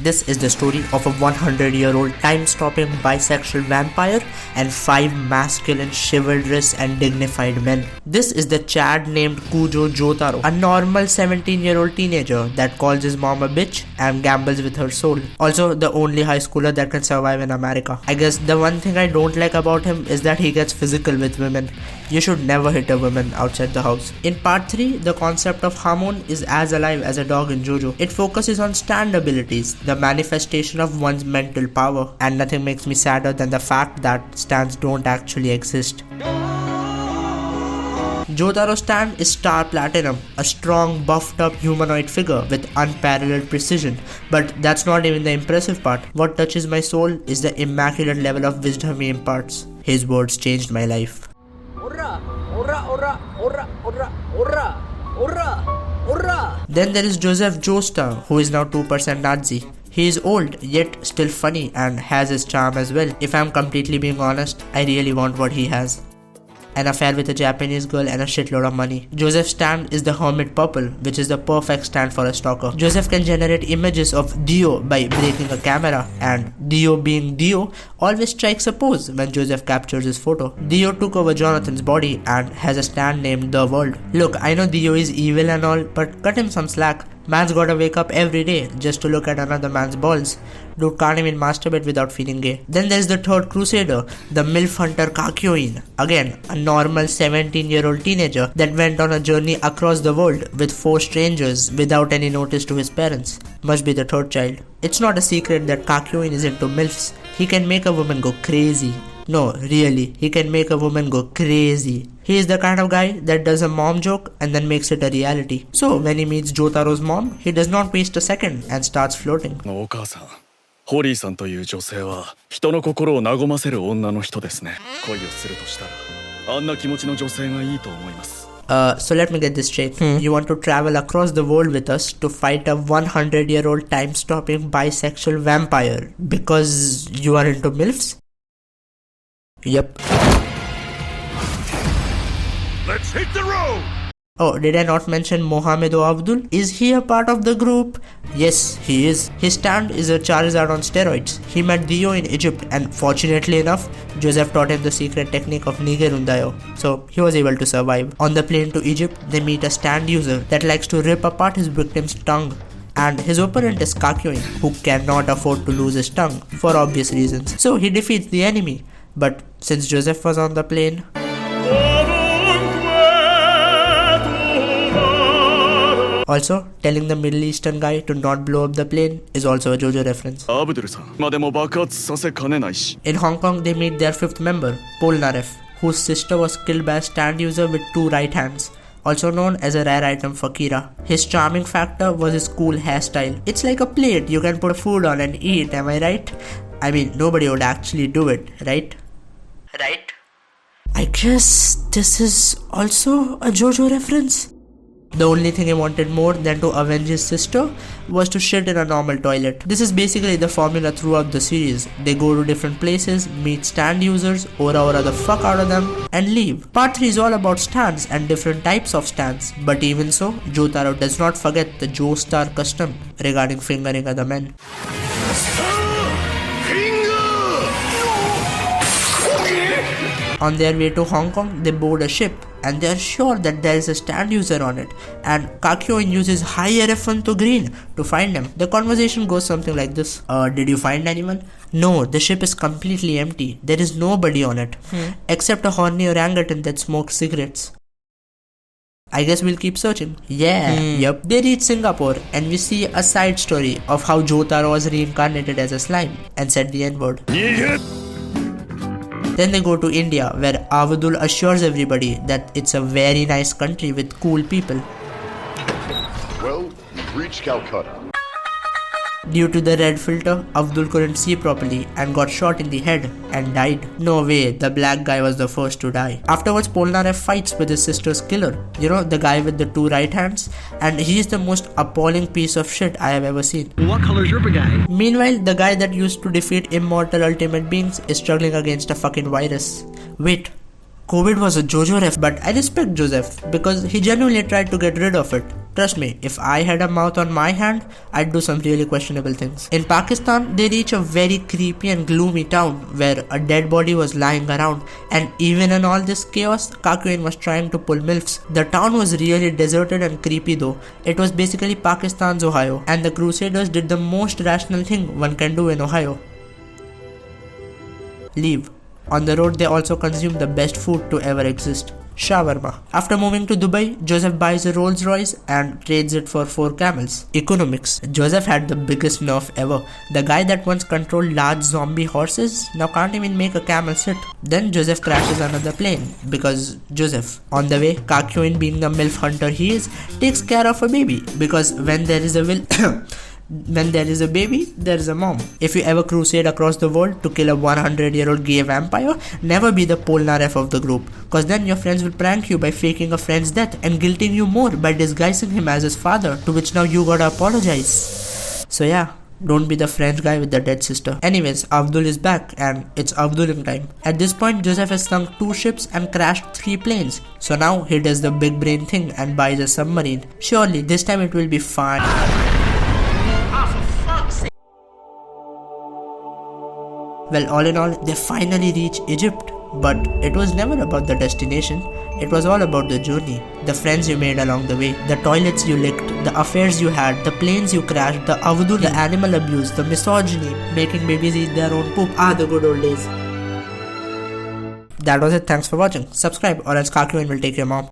This is the story of a 100-year-old time-stopping bisexual vampire and 5 masculine, chivalrous and dignified men. This is the Chad named Kujo Jotaro, a normal 17-year-old teenager that calls his mom a bitch and gambles with her soul. Also, the only high schooler that can survive in America. I guess the one thing I don't like about him is that he gets physical with women. You should never hit a woman outside the house. In part 3, the concept of Hamon is as alive as a dog in Jojo. It focuses on stand abilities, the manifestation of one's mental power, and nothing makes me sadder than the fact that stands don't actually exist. Jotaro's stand is Star Platinum, a strong, buffed up humanoid figure with unparalleled precision. But that's not even the impressive part. What touches my soul is the immaculate level of wisdom he imparts. His words changed my life. Then there is Joseph Joestar, who is now 2% Nazi. He is old, yet still funny and has his charm as well. If I'm completely being honest, I really want what he has. An affair with a Japanese girl and a shitload of money. Joseph's stand is the Hermit Purple, which is the perfect stand for a stalker. Joseph can generate images of Dio by breaking a camera, and Dio being Dio always strikes a pose when Joseph captures his photo. Dio took over Jonathan's body and has a stand named The World. Look, I know Dio is evil and all, but cut him some slack. Man's gotta wake up every day just to look at another man's balls. Dude can't even masturbate without feeling gay. Then there's the third crusader, the MILF hunter Kakyoin. Again, a normal 17-year-old teenager that went on a journey across the world with 4 strangers without any notice to his parents. Must be the third child. It's not a secret that Kakyoin is into MILFs. He can make a woman go crazy. No, really, he can make a woman go crazy. He is the kind of guy that does a mom joke and then makes it a reality. So when he meets Jotaro's mom, he does not waste a second and starts flirting. ホリーさんという女性は人の心を和ませる女の人ですね。恋をするとしたらあんな気持ちの女性がいいと思います。So let me get this straight. You want to travel across the world with us to fight a 100-year-old time-stopping bisexual vampire because you are into MILFs? Yep. Let's hit the road! Oh, did I not mention Mohamed Abdul? Is he a part of the group? Yes, he is. His stand is a Charizard on steroids. He met Dio in Egypt and fortunately enough, Joseph taught him the secret technique of Nigerundayo. So he was able to survive. On the plane to Egypt, they meet a stand user that likes to rip apart his victim's tongue. And his opponent is Kakyoin, who cannot afford to lose his tongue for obvious reasons. So he defeats the enemy. But since Joseph was on the plane, also, telling the Middle Eastern guy to not blow up the plane is also a Jojo reference. In Hong Kong, they meet their 5th member, Polnareff, whose sister was killed by a stand user with 2 right hands, also known as a rare item for Kira. His charming factor was his cool hairstyle. It's like a plate you can put food on and eat, am I right? I mean, nobody would actually do it, right? Right? I guess this is also a Jojo reference. The only thing he wanted more than to avenge his sister was to shit in a normal toilet. This is basically the formula throughout the series. They go to different places, meet stand users, aura the fuck out of them, and leave. Part 3 is all about stands and different types of stands. But even so, Jotaro does not forget the Joestar custom regarding fingering other men. On their way to Hong Kong, they board a ship and they are sure that there is a stand user on it, and Kakyoin uses high F1 to green to find him. The conversation goes something like this. Did you find anyone? No, the ship is completely empty. There is nobody on it except a horny orangutan that smokes cigarettes. I guess we'll keep searching. Yep. They reach Singapore and we see a side story of how Jotaro was reincarnated as a slime and said the N-word. Then they go to India, where Avadul assures everybody that it's a very nice country with cool people. Well, you've reached Calcutta. Due to the red filter, Abdul couldn't see properly and got shot in the head and died. No way, the black guy was the first to die. Afterwards, Polnareff fights with his sister's killer. You know, the guy with the 2 right hands? And he's the most appalling piece of shit I have ever seen. What color is your guy? Meanwhile, the guy that used to defeat immortal ultimate beings is struggling against a fucking virus. Wait, COVID was a Jojo ref, but I respect Joseph because he genuinely tried to get rid of it. Trust me, if I had a mouth on my hand, I'd do some really questionable things. In Pakistan, they reach a very creepy and gloomy town where a dead body was lying around, and even in all this chaos, Kakyoin was trying to pull MILFs. The town was really deserted and creepy though. It was basically Pakistan's Ohio, and the Crusaders did the most rational thing one can do in Ohio. Leave. On the road, they also consumed the best food to ever exist. Shawarma. After moving to Dubai, Joseph buys a Rolls Royce and trades it for 4 camels. Economics. Joseph had the biggest nerve ever. The guy that once controlled large zombie horses now can't even make a camel sit. Then Joseph crashes another plane because Joseph. On the way, Kakyoin, being the MILF hunter he is, takes care of a baby because when there is a when there is a baby, there is a mom. If you ever crusade across the world to kill a 100-year-old gay vampire, never be the Polnareff of the group, cause then your friends will prank you by faking a friend's death and guilting you more by disguising him as his father, to which now you gotta apologize. So yeah, don't be the French guy with the dead sister. Anyways, Abdul is back and it's Abduling time. At this point, Joseph has sunk 2 ships and crashed 3 planes. So now he does the big brain thing and buys a submarine. Surely this time it will be fun. Well, all in all, they finally reach Egypt. But it was never about the destination. It was all about the journey. The friends you made along the way, the toilets you licked, the affairs you had, the planes you crashed, the avdu, the animal abuse, the misogyny, making babies eat their own poop. The good old days. That was it. Thanks for watching. Subscribe or else Kakyoin will take your mom.